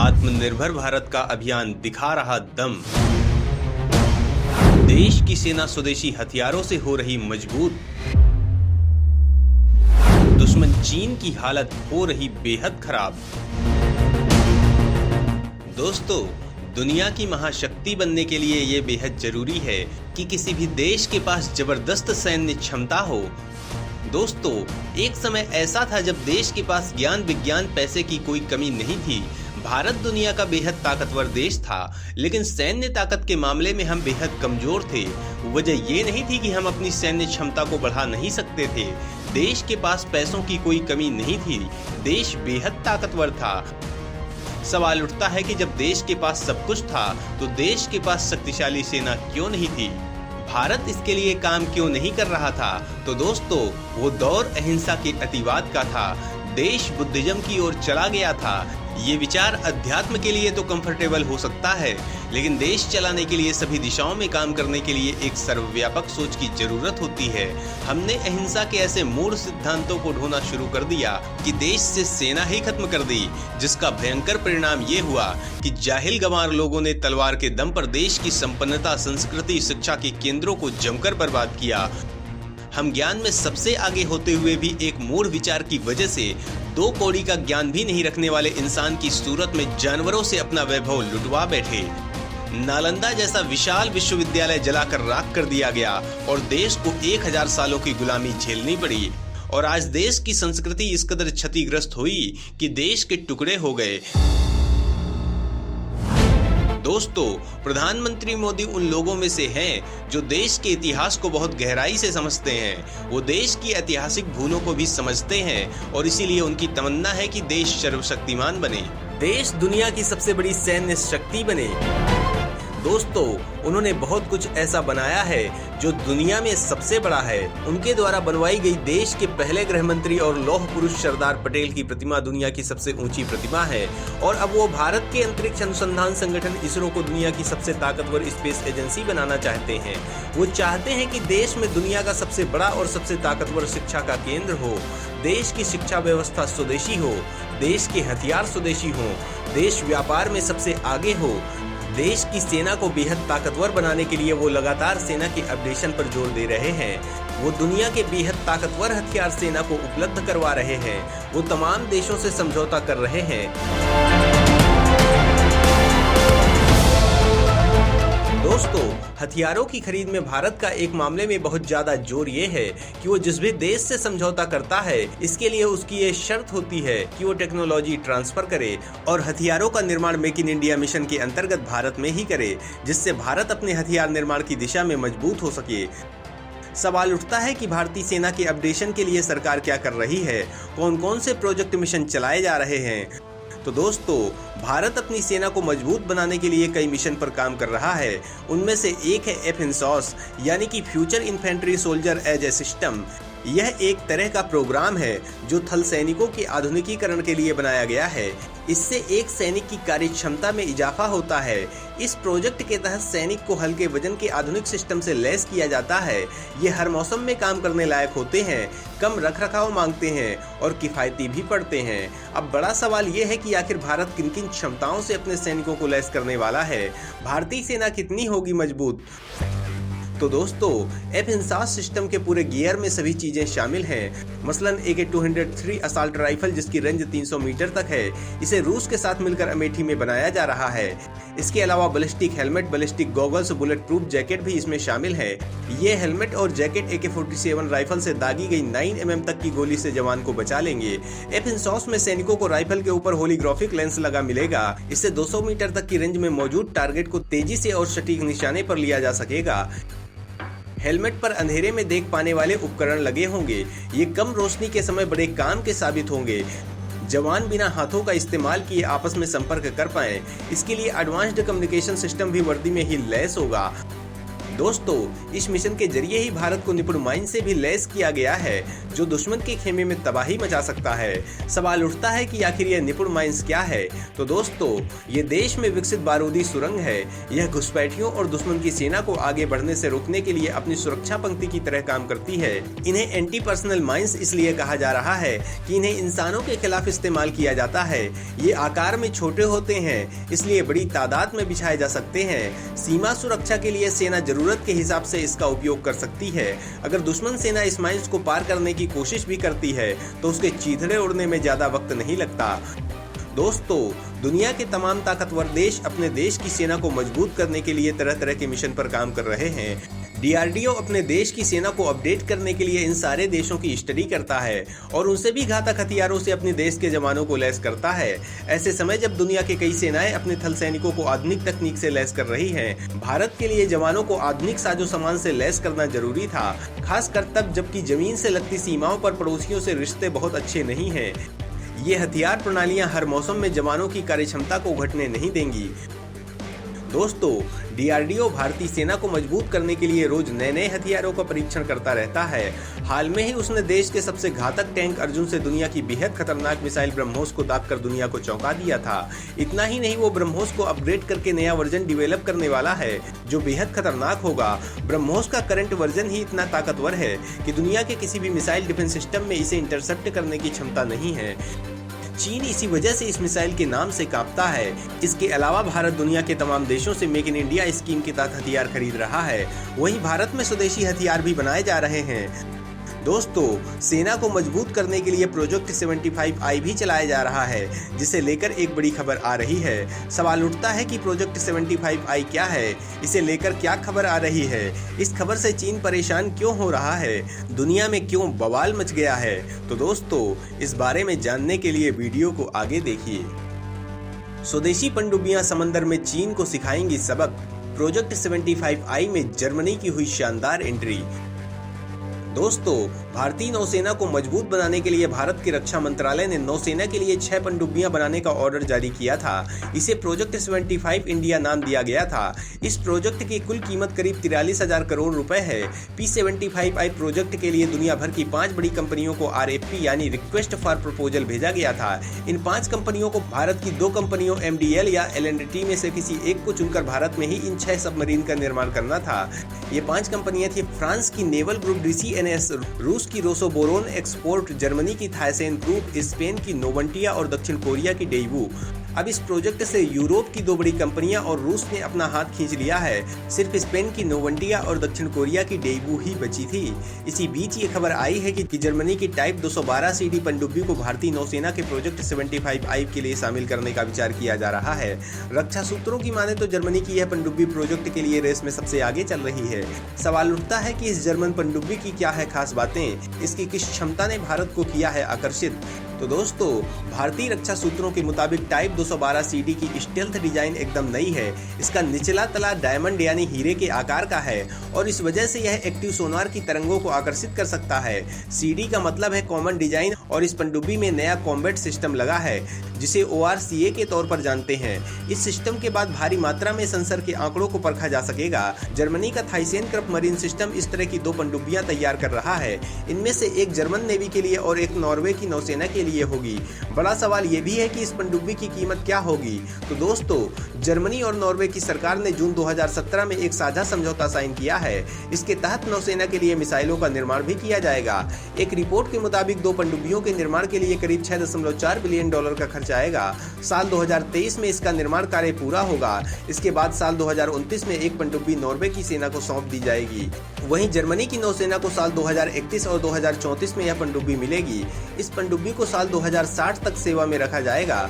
आत्मनिर्भर भारत का अभियान दिखा रहा दम। देश की सेना स्वदेशी हथियारों से हो रही मजबूत। दुश्मन चीन की हालत हो रही बेहद खराब। दोस्तों, दुनिया की महाशक्ति बनने के लिए ये बेहद जरूरी है कि किसी भी देश के पास जबरदस्त सैन्य क्षमता हो। दोस्तों, एक समय ऐसा था जब देश के पास ज्ञान, विज्ञान, पैसे की कोई कमी नहीं थी। भारत दुनिया का बेहद ताकतवर देश था, लेकिन सैन्य ताकत के मामले में हम बेहद कमजोर थे। वजह ये नहीं थी कि हम अपनी सैन्य क्षमता को बढ़ा नहीं सकते थे। देश के पास पैसों की कोई कमी नहीं थी। देश बेहद ताकतवर था। सवाल उठता है कि जब देश के पास सब कुछ था, तो देश के पास शक्तिशाली सेना क्यों नहीं थी? भारत इसके लिए काम क्यों नहीं कर रहा था? तो दोस्तों, वो दौर अहिंसा के अतिवाद का था। देश बुद्धिज्म की ओर चला गया था। ये विचार अध्यात्म के लिए तो कंफर्टेबल हो सकता है, लेकिन देश चलाने के लिए सभी दिशाओं में काम करने के लिए एक सर्वव्यापक सोच की जरूरत होती है। हमने अहिंसा के ऐसे मूल सिद्धांतों को ढोना शुरू कर दिया कि देश से सेना ही खत्म कर दी, जिसका भयंकर परिणाम ये हुआ कि जाहिल गंवार लोगों ने तलवार के दम पर देश की संपन्नता, संस्कृति, शिक्षा के केंद्रों को जमकर बर्बाद किया। हम ज्ञान में सबसे आगे होते हुए भी एक मूढ़ विचार की वजह से दो कौड़ी का ज्ञान भी नहीं रखने वाले इंसान की सूरत में जानवरों से अपना वैभव लुटवा बैठे। नालंदा जैसा विशाल विश्वविद्यालय जलाकर राख कर दिया गया और देश को 1000 सालों की गुलामी झेलनी पड़ी। और आज देश की संस्कृति इस कदर क्षतिग्रस्त हुई कि देश के टुकड़े हो गए। दोस्तों, प्रधानमंत्री मोदी उन लोगों में से हैं जो देश के इतिहास को बहुत गहराई से समझते हैं। वो देश की ऐतिहासिक भूलों को भी समझते हैं और इसीलिए उनकी तमन्ना है कि देश सर्वशक्तिमान बने, देश दुनिया की सबसे बड़ी सैन्य शक्ति बने। दोस्तों, उन्होंने बहुत कुछ ऐसा बनाया है जो दुनिया में सबसे बड़ा है। उनके द्वारा बनवाई गई देश के पहले गृह मंत्री और लौह पुरुष सरदार पटेल की प्रतिमा दुनिया की सबसे ऊंची प्रतिमा है। और अब वो भारत के अंतरिक्ष अनुसंधान संगठन इसरो को दुनिया की सबसे ताकतवर स्पेस एजेंसी बनाना चाहते हैं। वो चाहते हैं कि देश में दुनिया का सबसे बड़ा और सबसे ताकतवर शिक्षा का केंद्र हो। देश की शिक्षा व्यवस्था स्वदेशी हो, देश के हथियार स्वदेशी हो, देश व्यापार में सबसे आगे हो। देश की सेना को बेहद ताकतवर बनाने के लिए वो लगातार सेना के अपडेशन पर जोर दे रहे हैं। वो दुनिया के बेहद ताकतवर हथियार सेना को उपलब्ध करवा रहे हैं। वो तमाम देशों से समझौता कर रहे हैं। दोस्तों, हथियारों की खरीद में भारत का एक मामले में बहुत ज्यादा जोर ये है कि वो जिस भी देश से समझौता करता है, इसके लिए उसकी ये शर्त होती है कि वो टेक्नोलॉजी ट्रांसफर करे और हथियारों का निर्माण मेक इन इंडिया मिशन के अंतर्गत भारत में ही करे, जिससे भारत अपने हथियार निर्माण की दिशा में मजबूत हो सके। सवाल उठता है कि भारतीय सेना के अपडेशन के लिए सरकार क्या कर रही है, कौन कौन से प्रोजेक्ट मिशन चलाए जा रहे हैं। तो दोस्तों, भारत अपनी सेना को मजबूत बनाने के लिए कई मिशन पर काम कर रहा है। उनमें से एक है एफिन्सॉस, यानी कि future infantry soldier as a system. यह एक तरह का प्रोग्राम है जो थल सैनिकों के आधुनिकीकरण के लिए बनाया गया है। इससे एक सैनिक की कार्य क्षमता में इजाफा होता है। इस प्रोजेक्ट के तहत सैनिक को हल्के वजन के आधुनिक सिस्टम से लैस किया जाता है। ये हर मौसम में काम करने लायक होते हैं, कम रखरखाव मांगते हैं और किफायती भी पड़ते हैं। अब बड़ा सवाल ये है कि आखिर भारत किन किन क्षमताओं से अपने सैनिकों को लैस करने वाला है। भारतीय सेना कितनी होगी मजबूत? तो दोस्तों, एफिन्सॉस सिस्टम के पूरे गियर में सभी चीजें शामिल हैं। मसलन AK-203 असॉल्ट राइफल, जिसकी रेंज 300 मीटर तक है, इसे रूस के साथ मिलकर अमेठी में बनाया जा रहा है। इसके अलावा ballistic helmet, ballistic goggles, bullet proof jacket भी इसमें शामिल है। ये हेलमेट और जैकेट AK-47 राइफल से दागी गई 9 mm तक की गोली से जवान को बचा लेंगे। एफिन्सॉस में सैनिकों को राइफल के ऊपर होलोग्राफिक लेंस लगा मिलेगा। इससे 200 मीटर तक की रेंज में मौजूद टारगेट को तेजी से और सटीक निशाने पर लिया जा सकेगा। हेलमेट पर अंधेरे में देख पाने वाले उपकरण लगे होंगे। ये कम रोशनी के समय बड़े काम के साबित होंगे। जवान बिना हाथों का इस्तेमाल किए आपस में संपर्क कर पाएं। इसके लिए एडवांस्ड कम्युनिकेशन सिस्टम भी वर्दी में ही लैस होगा। दोस्तों, इस मिशन के जरिए ही भारत को निपुण माइन से भी लैस किया गया है, जो दुश्मन के खेमे में तबाही मचा सकता है। सवाल उठता है कि आखिर यह निपुण माइंस क्या है? तो दोस्तों, ये देश में विकसित बारूदी सुरंग है। यह घुसपैठियों और दुश्मन की सेना को आगे बढ़ने से रोकने के लिए अपनी सुरक्षा पंक्ति की तरह काम करती है। इन्हें एंटी पर्सनल माइंस इसलिए कहा जा रहा है कि इन्हें इंसानों के खिलाफ इस्तेमाल किया जाता है। ये आकार में छोटे होते हैं, इसलिए बड़ी तादाद में बिछाए जा सकते हैं। सीमा सुरक्षा के लिए सेना जरूरत के हिसाब से इसका उपयोग कर सकती है। अगर दुश्मन सेना इस माइंस को पार करने की कोशिश भी करती है तो उसके चीथड़े उड़ने में ज्यादा वक्त नहीं लगता। दोस्तों, दुनिया के तमाम ताकतवर देश अपने देश की सेना को मजबूत करने के लिए तरह तरह के मिशन पर काम कर रहे हैं। DRDO अपने देश की सेना को अपडेट करने के लिए इन सारे देशों की स्टडी करता है और उनसे भी घातक हथियारों से अपने देश के जवानों को लैस करता है। ऐसे समय जब दुनिया के कई सेनाएं अपने थल सैनिकों को आधुनिक तकनीक से लैस कर रही हैं, भारत के लिए जवानों को आधुनिक साजो सामान से लैस करना जरूरी था, खासकर तब जबकि जमीन से लगती सीमाओं पर पड़ोसियों से रिश्ते बहुत अच्छे नहीं हैं। ये हथियार प्रणालियां हर मौसम में जवानों की कार्यक्षमता को घटने नहीं देंगी। दोस्तों, DRDO भारतीय सेना को मजबूत करने के लिए रोज नए नए हथियारों का परीक्षण करता रहता है। हाल में ही उसने देश के सबसे घातक टैंक अर्जुन से दुनिया की बेहद खतरनाक मिसाइल ब्रह्मोस को दागकर दुनिया को चौंका दिया था। इतना ही नहीं, वो ब्रह्मोस को अपग्रेड करके नया वर्जन डिवेलप करने वाला है जो बेहद खतरनाक होगा। ब्रह्मोस का करंट वर्जन ही इतना ताकतवर है कि दुनिया के किसी भी मिसाइल डिफेंस सिस्टम में इसे इंटरसेप्ट करने की क्षमता नहीं है। चीन इसी वजह से इस मिसाइल के नाम से कांपता है। इसके अलावा भारत दुनिया के तमाम देशों से मेक इन इंडिया स्कीम के तहत हथियार खरीद रहा है। वहीं भारत में स्वदेशी हथियार भी बनाए जा रहे हैं। दोस्तों, सेना को मजबूत करने के लिए प्रोजेक्ट 75I भी चलाया जा रहा है, जिसे लेकर एक बड़ी खबर आ रही है। सवाल उठता है कि प्रोजेक्ट 75I क्या है, इसे लेकर क्या खबर आ रही है, इस खबर से चीन परेशान क्यों हो रहा है, दुनिया में क्यों बवाल मच गया है? तो दोस्तों, इस बारे में जानने के लिए वीडियो को आगे देखिए। स्वदेशी पनडुब्बियां समंदर में चीन को सिखाएंगी सबक। प्रोजेक्ट 75I में जर्मनी की हुई शानदार एंट्री। दोस्तों, भारतीय नौसेना को मजबूत बनाने के लिए भारत के रक्षा मंत्रालय ने नौसेना के लिए 6 पनडुब्बियां बनाने का ऑर्डर जारी किया था। इसे प्रोजेक्ट 75 इंडिया नाम दिया गया था। इस प्रोजेक्ट की कुल कीमत करीब 43,000 करोड़ रुपए है। P75I प्रोजेक्ट के लिए दुनिया भर की 5 बड़ी कंपनियों को RFP यानी रिक्वेस्ट फॉर प्रपोजल भेजा गया था। इन 5 कंपनियों को भारत की 2 कंपनियों MDL या L&T में से किसी एक को चुनकर भारत में ही इन 6 सबमरीन का निर्माण करना था। ये 5 कंपनियां थी फ्रांस की नेवल ग्रुप DCNS, रूस की रोसोबोरोन एक्सपोर्ट, जर्मनी की थाइसेन ग्रुप, स्पेन की नोवंटिया और दक्षिण कोरिया की डेइवू। अब इस प्रोजेक्ट से यूरोप की 2 बड़ी कंपनियां और रूस ने अपना हाथ खींच लिया है। सिर्फ स्पेन की नोवंटिया और दक्षिण कोरिया की डेइवू ही बची थी। इसी बीच ये खबर आई है कि जर्मनी की टाइप 212 CD पनडुब्बी को भारतीय नौसेना के प्रोजेक्ट 75I के लिए शामिल करने का विचार किया जा रहा है। रक्षा सूत्रों की माने तो जर्मनी की यह पनडुब्बी प्रोजेक्ट के लिए रेस में सबसे आगे चल रही है। सवाल उठता है कि इस जर्मन पनडुब्बी की क्या है खास बातें, इसकी किस क्षमता ने भारत को किया है आकर्षित। तो दोस्तों, भारतीय रक्षा सूत्रों के मुताबिक टाइप 212 CD की स्टेल्थ डिजाइन एकदम नई है। इसका निचला तला डायमंड यानी हीरे के आकार का है और इस वजह से यह एक्टिव सोनार की तरंगों को आकर्षित कर सकता है। CD का मतलब है कॉमन डिजाइन और इस पनडुब्बी में नया कॉम्बैट सिस्टम लगा है जिसे ORCA के तौर पर जानते हैं। इस सिस्टम के बाद भारी मात्रा में सेंसर के आंकड़ों को परखा जा सकेगा। जर्मनी का थाइसेन क्रप मरीन सिस्टम इस तरह की 2 पनडुब्बियां तैयार कर रहा है। इनमें से एक जर्मन नेवी के लिए और एक नॉर्वे की नौसेना के लिए होगी। बड़ा सवाल यह भी है कि इस पनडुब्बी की कीमत क्या होगी। तो दोस्तों, जर्मनी और नॉर्वे की सरकार ने जून 2017 में एक साझा समझौता साइन किया है। इसके तहत नौसेना के लिए मिसाइलों का निर्माण भी किया जाएगा। एक रिपोर्ट के मुताबिक 2 पनडुब्बियों के निर्माण के लिए करीब $6.4 बिलियन का खर्च आएगा। साल 2023 में इसका निर्माण कार्य पूरा होगा। इसके बाद साल 2029 में एक पनडुब्बी नॉर्वे की सेना को सौंप दी जाएगी। वहीं जर्मनी की नौसेना को साल 2031 और 2034 में यह पनडुब्बी मिलेगी। इस पनडुब्बी को साल 2060 तक सेवा में रखा जाएगा।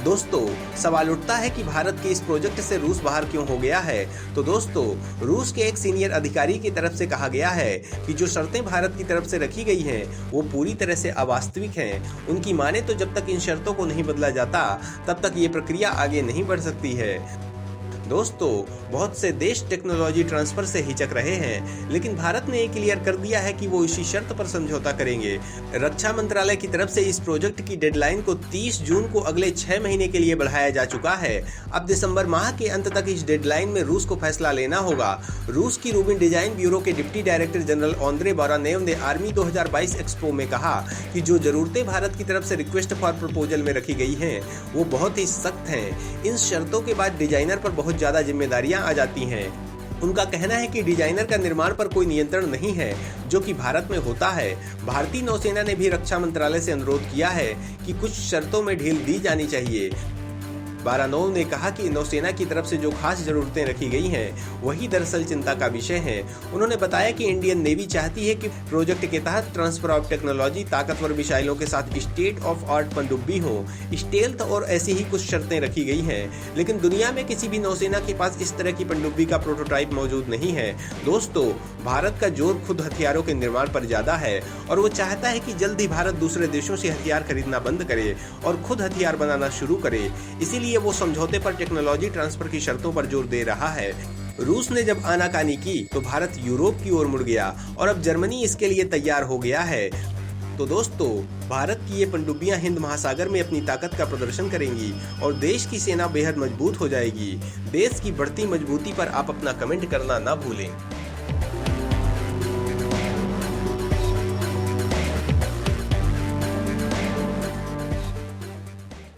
दोस्तों, सवाल उठता है कि भारत के इस प्रोजेक्ट से रूस बाहर क्यों हो गया है। तो दोस्तों, रूस के एक सीनियर अधिकारी की तरफ से कहा गया है कि जो शर्तें भारत की तरफ से रखी गई हैं वो पूरी तरह से अवास्तविक हैं। उनकी माने तो जब तक इन शर्तों को नहीं बदला जाता तब तक ये प्रक्रिया आगे नहीं बढ़ सकती है। दोस्तों, बहुत से देश टेक्नोलॉजी ट्रांसफर से हिचक रहे हैं, लेकिन भारत ने ये क्लियर कर दिया है कि वो इसी शर्त पर समझौता करेंगे। रक्षा मंत्रालय की तरफ से इस प्रोजेक्ट की डेडलाइन को 30 जून को अगले 6 महीने के लिए बढ़ाया जा चुका है। अब दिसंबर माह के अंत तक इस डेडलाइन में रूस को फैसला लेना होगा। रूस की रूबिन डिजाइन ब्यूरो के डिप्टी डायरेक्टर जनरल आंद्रे बारानेव ने आर्मी 2022 एक्सपो में कहा कि जो जरूरतें भारत की तरफ से रिक्वेस्ट फॉर प्रपोजल में रखी गई हैं, वो बहुत ही सख्त हैं। इन शर्तों के बाद डिजाइनर पर बहुत ज्यादा जिम्मेदारियां आ जाती हैं। उनका कहना है कि डिजाइनर का निर्माण पर कोई नियंत्रण नहीं है, जो कि भारत में होता है। भारतीय नौसेना ने भी रक्षा मंत्रालय से अनुरोध किया है कि कुछ शर्तों में ढील दी जानी चाहिए। बारानोव ने कहा कि नौसेना की तरफ से जो खास जरूरतें रखी गई हैं, वही दरअसल चिंता का विषय है। उन्होंने बताया कि इंडियन नेवी चाहती है कि प्रोजेक्ट के तहत ट्रांसफर ऑफ टेक्नोलॉजी ताकतवर मिसाइलों के साथ स्टेट ऑफ आर्ट पनडुब्बी हो, स्टेल्थ और ऐसी ही कुछ शर्तें रखी गई हैं। लेकिन दुनिया में किसी भी नौसेना के पास इस तरह की पनडुब्बी का प्रोटोटाइप मौजूद नहीं है। दोस्तों, भारत का जोर खुद हथियारों के निर्माण पर ज्यादा है और वो चाहता है कि जल्द ही भारत दूसरे देशों से हथियार खरीदना बंद करे और खुद हथियार बनाना शुरू करे। इसीलिए वो समझौते पर टेक्नोलॉजी ट्रांसफर की शर्तों पर जोर दे रहा है। रूस ने जब आनाकानी की तो भारत यूरोप की ओर मुड़ गया और अब जर्मनी इसके लिए तैयार हो गया है। तो दोस्तों, भारत की ये पनडुब्बियां हिंद महासागर में अपनी ताकत का प्रदर्शन करेंगी और देश की सेना बेहद मजबूत हो जाएगी। देश की बढ़ती मजबूती पर आप अपना कमेंट करना ना भूलें।